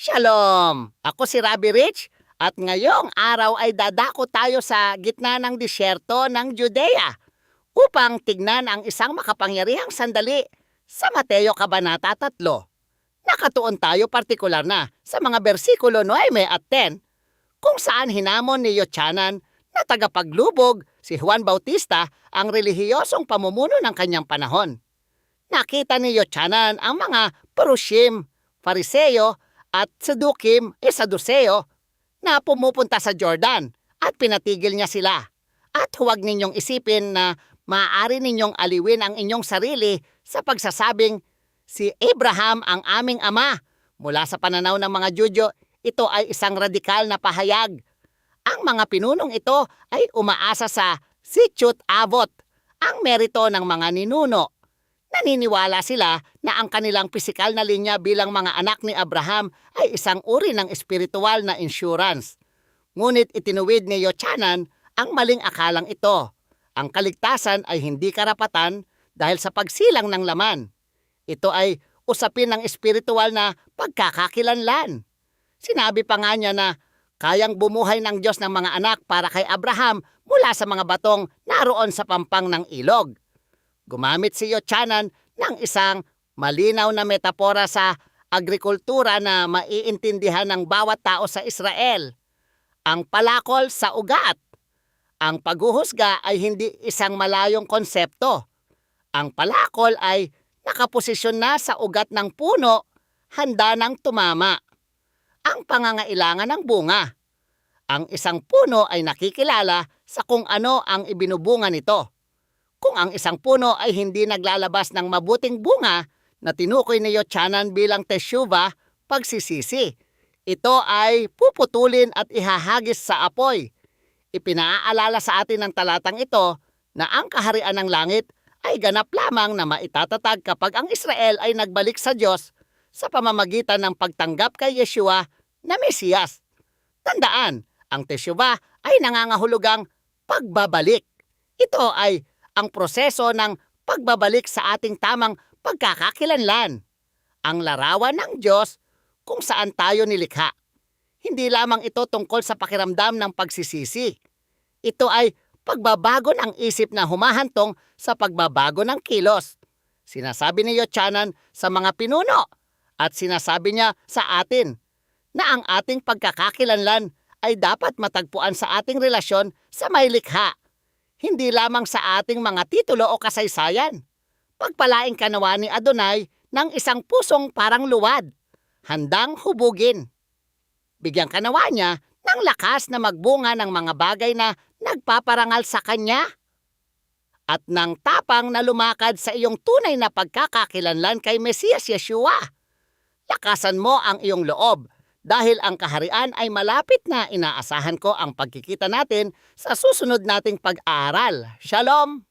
Shalom! Ako si Rabbi Rich at ngayong araw ay dadako tayo sa gitna ng disyerto ng Judea upang tignan ang isang makapangyarihang sandali sa Mateo Kabanata 3. Nakatuon tayo partikular na sa mga bersikulo 9 at 10 kung saan hinamon ni Yochanan na tagapaglubog si Juan Bautista ang relihiyosong pamumuno ng kanyang panahon. Nakita ni Yochanan ang mga Parushim, Fariseo at Saduseo na pumupunta sa Jordan at pinatigil niya sila. At huwag ninyong isipin na maaari ninyong aliwin ang inyong sarili sa pagsasabing, si Abraham ang aming ama. Mula sa pananaw ng mga Judyo, ito ay isang radikal na pahayag. Ang mga pinunong ito ay umaasa sa Sichut Avot, ang merito ng mga ninuno. Naniniwala sila na ang kanilang pisikal na linya bilang mga anak ni Abraham ay isang uri ng espiritual na insurance. Ngunit itinuwid ni Yochanan ang maling akalang ito. Ang kaligtasan ay hindi karapatan dahil sa pagsilang ng laman. Ito ay usapin ng espiritual na pagkakakilanlan. Sinabi pa nga niya na kayang bumuhay ng Diyos ng mga anak para kay Abraham mula sa mga batong naroon sa pampang ng ilog. Gumamit si Yochanan ng isang malinaw na metapora sa agrikultura na maiintindihan ng bawat tao sa Israel. Ang palakol sa ugat. Ang paghuhusga ay hindi isang malayong konsepto. Ang palakol ay nakaposisyon na sa ugat ng puno, handa ng tumama. Ang pangangailangan ng bunga. Ang isang puno ay nakikilala sa kung ano ang ibinubunga nito. Kung ang isang puno ay hindi naglalabas ng mabuting bunga na tinukoy ni Yochanan bilang teshuvah, pagsisisi, ito ay puputulin at ihahagis sa apoy. Ipinaaalala sa atin ng talatang ito na ang kaharian ng langit ay ganap lamang na maitatatag kapag ang Israel ay nagbalik sa Diyos sa pamamagitan ng pagtanggap kay Yeshua na Mesiyas. Tandaan, ang teshuvah ay nangangahulugang pagbabalik. Ito ay ang proseso ng pagbabalik sa ating tamang pagkakakilanlan. Ang larawan ng Diyos kung saan tayo nilikha. Hindi lamang ito tungkol sa pakiramdam ng pagsisisi. Ito ay pagbabago ng isip na humahantong sa pagbabago ng kilos. Sinasabi ni Yochanan sa mga pinuno at sinasabi niya sa atin na ang ating pagkakakilanlan ay dapat matagpuan sa ating relasyon sa may likha. Hindi lamang sa ating mga titulo o kasaysayan. Pagpalaing ka nawa ni Adonai ng isang pusong parang luwad, handang hubugin. Bigyan ka nawa niya ng lakas na magbunga ng mga bagay na nagpaparangal sa kanya. At ng tapang na lumakad sa iyong tunay na pagkakakilanlan kay Mesiyas Yeshua. Lakasan mo ang iyong loob. Dahil ang kaharian ay malapit na, inaasahan ko ang pagkikita natin sa susunod nating pag-aaral. Shalom!